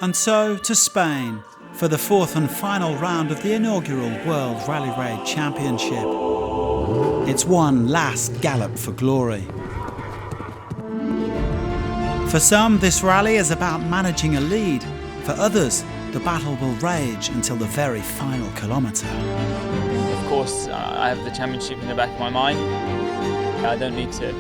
And so to Spain for the fourth and final round of the inaugural World Rally Raid Championship. It's one last gallop for glory. For some, this rally is about managing a lead. For others, the battle will rage until the very final kilometre. Of course, I have the championship in the back of my mind. I don't need to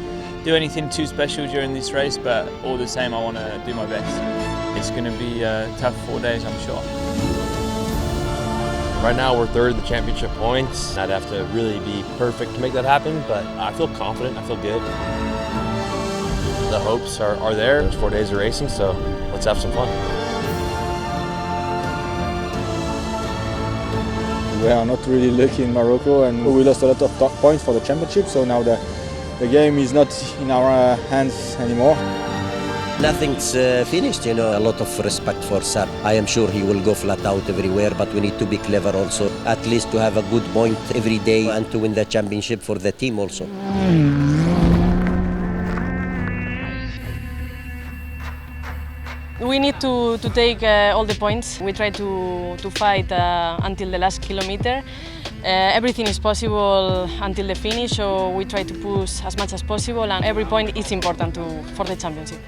do anything too special during this race, but all the same, I want to do my best. It's going to be tough 4 days, I'm sure. Right now, we're third in the championship points. I'd have to really be perfect to make that happen, but I feel confident, I feel good. The hopes are there. There's 4 days of racing, so let's have some fun. We are not really lucky in Morocco, and we lost a lot of points for the championship, so now the game is not in our hands anymore. Nothing's finished, you know. A lot of respect for Sab. I am sure he will go flat out everywhere, but we need to be clever also, at least to have a good point every day and to win the championship for the team also. We need to take all the points. We try to fight until the last kilometer. Everything is possible until the finish, so we try to push as much as possible, and every point is important for the championship.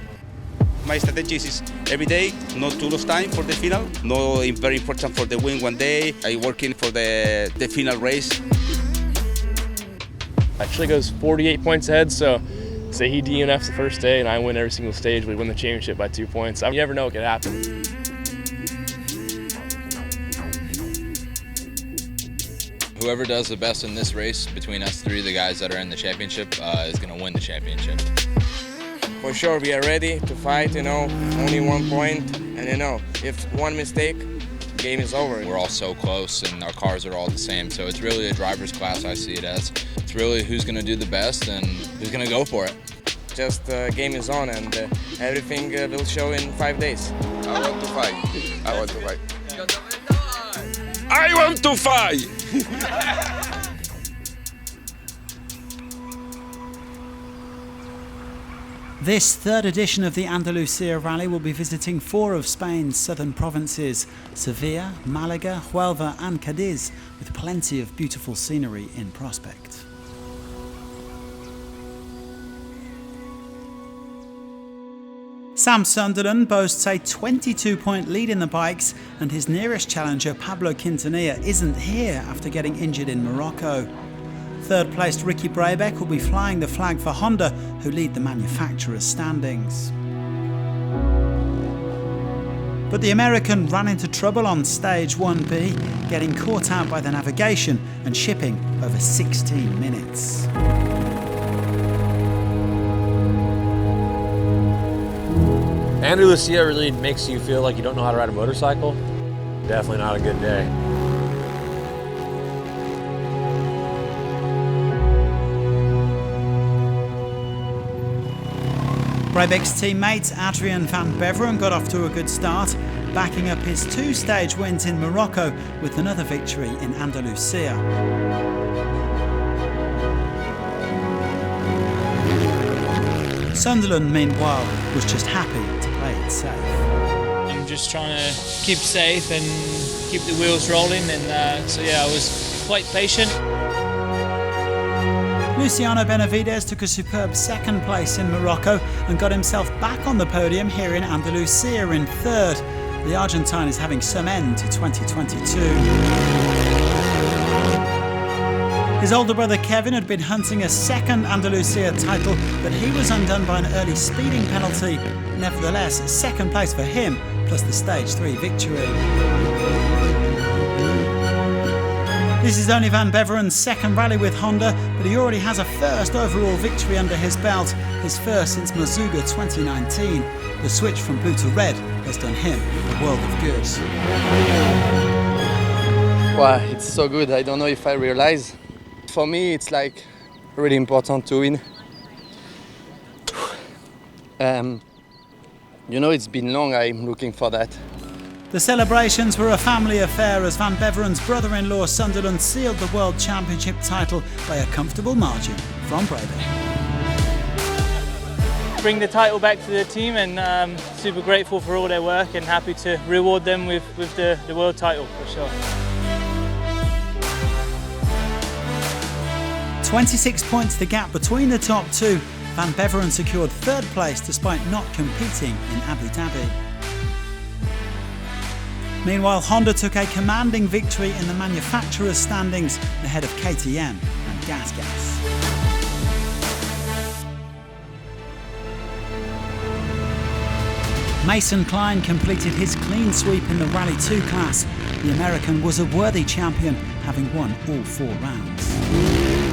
My strategy is every day, not to lose time for the final. No, very important for the win one day. I'm working for the final race. Actually goes 48 points ahead, so say he DNFs the first day and I win every single stage, we win the championship by 2 points. You never know what could happen. Whoever does the best in this race between us three, the guys that are in the championship, is going to win the championship. For sure, we are ready to fight, you know, only 1 point, and you know, if one mistake, game is over. We're all so close and our cars are all the same, so it's really a driver's class, I see it as. It's really who's going to do the best and who's going to go for it. Just game is on, and everything will show in 5 days. I want to fight. I want to fight. I want to fight! This third edition of the Andalucia Rally will be visiting 4 of Spain's southern provinces: Sevilla, Malaga, Huelva and Cadiz, with plenty of beautiful scenery in prospect. Sam Sunderland boasts a 22-point lead in the bikes, and his nearest challenger Pablo Quintanilla isn't here after getting injured in Morocco. Third-placed Ricky Brabeck will be flying the flag for Honda, who lead the manufacturer's standings. But the American ran into trouble on stage 1B, getting caught out by the navigation and shipping over 16 minutes. Andalucia really makes you feel like you don't know how to ride a motorcycle. Definitely not a good day. Brabeck's teammate Adrian van Beveren got off to a good start, backing up his 2-stage wins in Morocco with another victory in Andalucia. Sunderland, meanwhile, was just happy to play it safe. I'm just trying to keep safe and keep the wheels rolling, and so yeah, I was quite patient. Luciano Benavides took a superb second place in Morocco and got himself back on the podium here in Andalucia in third. The Argentine is having some end to 2022. His older brother Kevin had been hunting a second Andalucia title, but he was undone by an early speeding penalty. Nevertheless, second place for him, plus the Stage 3 victory. This is only Van Beveren's second rally with Honda, but he already has a first overall victory under his belt, his first since Mazuga 2019. The switch from blue to red has done him a world of good. Wow, it's so good. I don't know if I realize. For me, it's like really important to win. You know, it's been long. I'm looking for that. The celebrations were a family affair as Van Beveren's brother-in-law Sunderland sealed the World Championship title by a comfortable margin from Brabeck. bring the title back to the team, and super grateful for all their work and happy to reward them with the world title for sure. 26 points the gap between the top two. Van Beveren secured third place despite not competing in Abu Dhabi. Meanwhile, Honda took a commanding victory in the manufacturers' standings ahead of KTM and GasGas. Mason Klein completed his clean sweep in the Rally 2 class. The American was a worthy champion, having won all 4 rounds.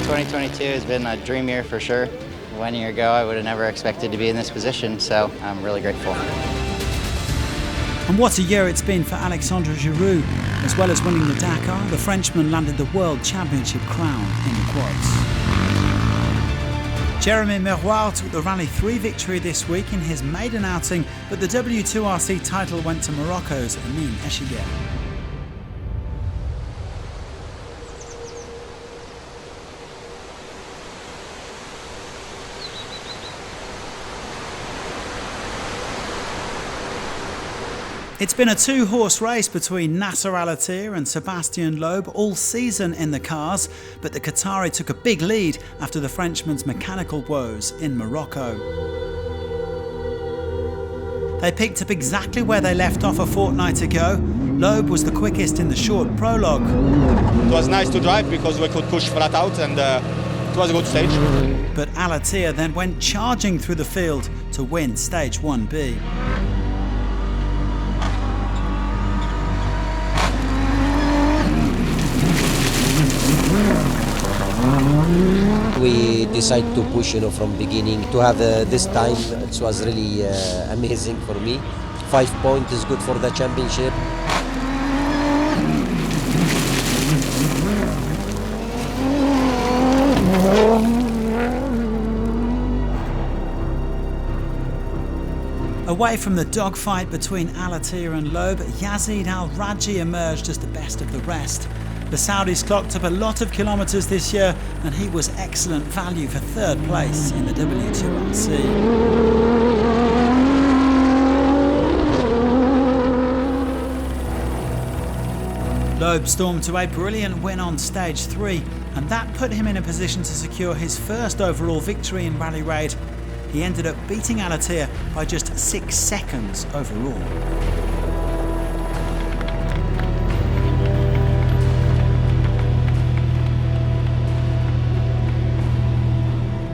2022 has been a dream year for sure. 1 year ago, I would have never expected to be in this position, so I'm really grateful. And what a year it's been for Alexandre Giroud. As well as winning the Dakar, the Frenchman landed the World Championship crown in the quads. Jeremy Miroir took the Rally 3 victory this week in his maiden outing, but the W2RC title went to Morocco's Amin Eshiger. It's been a 2-horse race between Nasser Al-Attiyah and Sébastien Loeb all season in the cars, but the Qatari took a big lead after the Frenchman's mechanical woes in Morocco. They picked up exactly where they left off a fortnight ago. Loeb was the quickest in the short prologue. It was nice to drive because we could push flat out, and it was a good stage. But Al-Attiyah then went charging through the field to win stage 1B. We decided to push, from beginning. To have this time, it was really amazing for me. 5 points is good for the championship. Away from the dogfight between Al-Attiyah and Loeb, Yazid Al-Rajhi emerged as the best of the rest. The Saudis clocked up a lot of kilometres this year, and he was excellent value for third place in the W2RC. Loeb stormed to a brilliant win on stage 3, and that put him in a position to secure his first overall victory in Rally Raid. He ended up beating Al-Attiyah by just 6 seconds overall.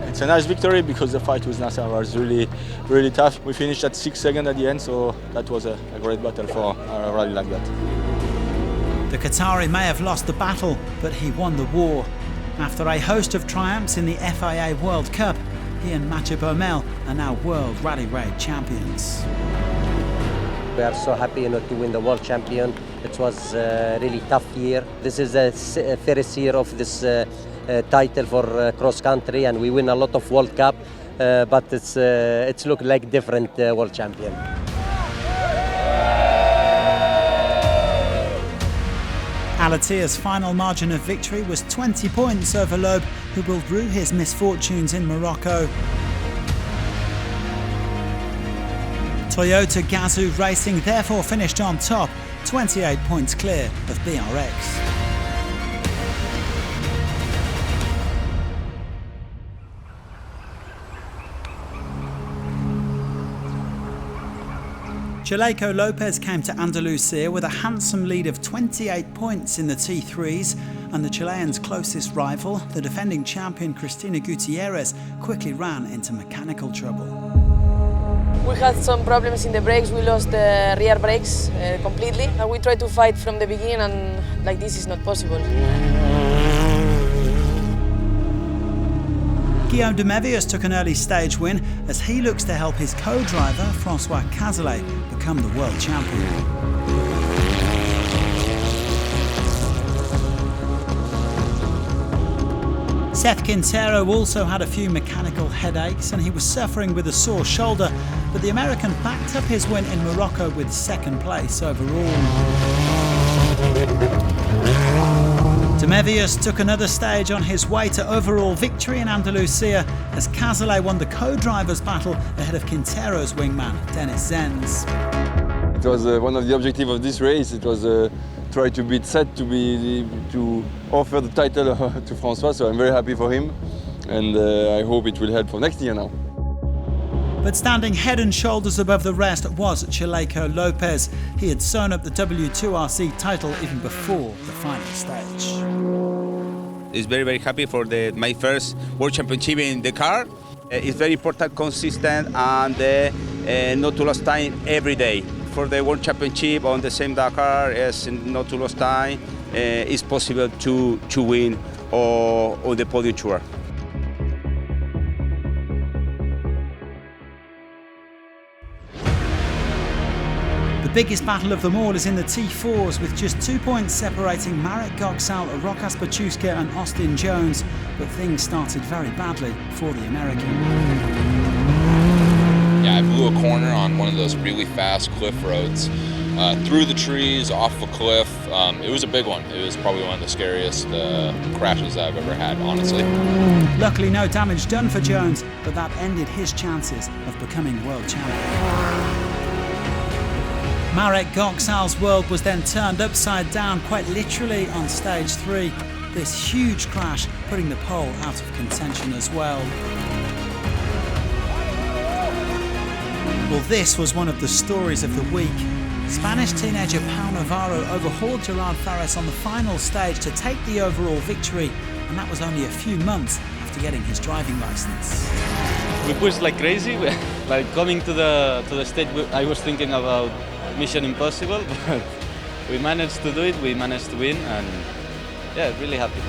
It's a nice victory because the fight with Nasser was really tough. We finished at 6 seconds at the end, so that was a great battle for a rally like that. The Qatari may have lost the battle, but he won the war. After a host of triumphs in the FIA World Cup, he and Mathieu Baumel are now World Rally Raid champions. We are so happy to win the world champion. It was a really tough year. This is the first year of this title for cross country, and we win a lot of World Cup, but it's look like different world champion. Al-Attiyah's final margin of victory was 20 points over Loeb, who will rue his misfortunes in Morocco. Toyota Gazoo Racing therefore finished on top, 28 points clear of BRX. Chaleco Lopez came to Andalucia with a handsome lead of 28 points in the T3s, and the Chilean's closest rival, the defending champion Cristina Gutierrez, quickly ran into mechanical trouble. We had some problems in the brakes. We lost the rear brakes completely. And we tried to fight from the beginning, and like this is not possible. Guillaume de Mévius took an early stage win as he looks to help his co-driver, François Cazelet, become the world champion. Seth Quintero also had a few mechanical headaches and he was suffering with a sore shoulder, but the American backed up his win in Morocco with second place overall. Demevius took another stage on his way to overall victory in Andalucia as Cazalet won the co-drivers battle ahead of Quintero's wingman, Dennis Zenz. It was one of the objectives of this race. It was try to beat Seth to offer the title to François, so I'm very happy for him, and I hope it will help for next year now. But standing head and shoulders above the rest was Chaleco Lopez. He had sewn up the W2RC title even before the final stage. It's very happy for my first World Championship in the car. It's very important, consistent, and not to lose time every day. For the World Championship on the same Dakar, yes, not to lose time, it's possible to win on the podium tour. The biggest battle of them all is in the T4s, with just 2 points separating Marek Goksal, Rokas Baciuska and Austin Jones, but things started very badly for the American. Yeah, I blew a corner on one of those really fast cliff roads, through the trees, off a cliff. It was a big one. It was probably one of the scariest crashes I've ever had, honestly. Luckily no damage done for Jones, but that ended his chances of becoming world champion. Marek Goksal's world was then turned upside down, quite literally, on stage 3. This huge crash putting the pole out of contention as well. Well, this was one of the stories of the week. Spanish teenager Pau Navarro overhauled Gerard Fares on the final stage to take the overall victory, and that was only a few months after getting his driving license. We pushed like crazy. Like coming to the stage, I was thinking about Mission Impossible, but we managed to do it, we managed to win, and yeah, really happy.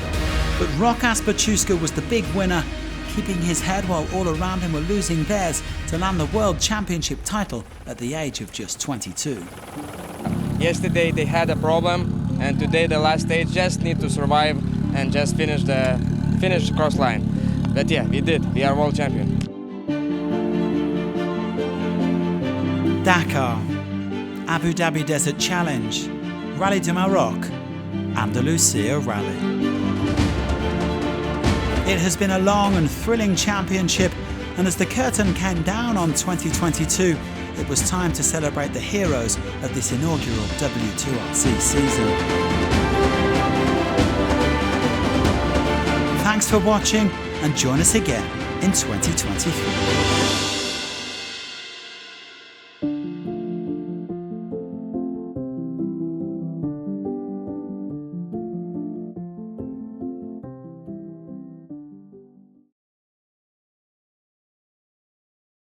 But Rokas Baciuska was the big winner, keeping his head while all around him were losing theirs to land the World Championship title at the age of just 22. Yesterday they had a problem, and today the last stage just need to survive and just finish the cross line. But yeah, we did. We are world champion. Dakar, Abu Dhabi Desert Challenge, Rally du Maroc, Andalucia Rally. It has been a long and thrilling championship, and as the curtain came down on 2022, it was time to celebrate the heroes of this inaugural W2RC season. Thanks for watching, and join us again in 2023.